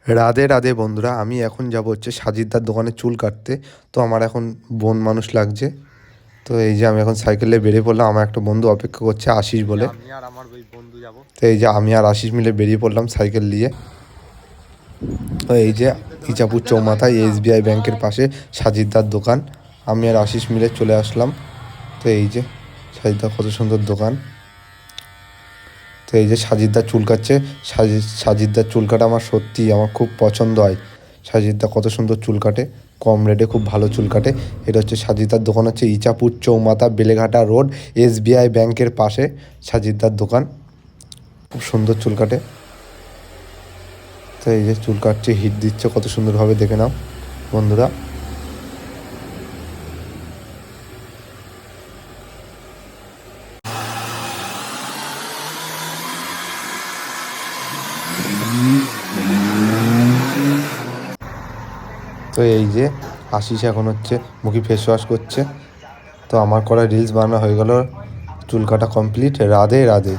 রাধে রাধে বন্ধুরা, আমি এখন যাব হচ্ছে সাজিদদার দোকানে চুল কাটতে। তো আমার এখন বন মানুষ লাগছে। তো এই যে আমি এখন সাইকেলে বেরিয়ে পড়লাম, আমার একটা বন্ধু অপেক্ষা করছে আশিস বলে। আমি আর আমার ওই বন্ধু যাব। তো এই যে আমি আর আশিস মিলে বেরিয়ে পড়লাম সাইকেল নিয়ে। তো এই যে ইচাপুর চৌমাথায় SBI ব্যাংকের পাশে সাজিদদার দোকান, আমি আর আশিস মিলে চলে আসলাম। তো এই যে সাজিদদার কত সুন্দর দোকান। তো এই যে সাজিদদার চুল কাটছে। সাজিদদার চুল কাটা আমার সত্যি আমার খুব পছন্দ হয়। সাজিদদা কত সুন্দর চুল কাটে, কম রেটে খুব ভালো চুল কাটে। এটা হচ্ছে সাজিদদার দোকান, হচ্ছে ইচাপুর চৌমাথা বেলেঘাটা রোড SBI ব্যাংকের পাশে সাজিদদার দোকান। খুব সুন্দর চুল কাটে। তো এই যে চুল কাটছে, হিট দিচ্ছে কত সুন্দরভাবে, দেখে নাও বন্ধুরা। তো এই যে আশিস এখন হচ্ছে মুখে ফেস ওয়াশ করছে। তো আমার করা রিলস বানানো হয়ে গেল, চুল কাটা কমপ্লিট। রাধে রাধে।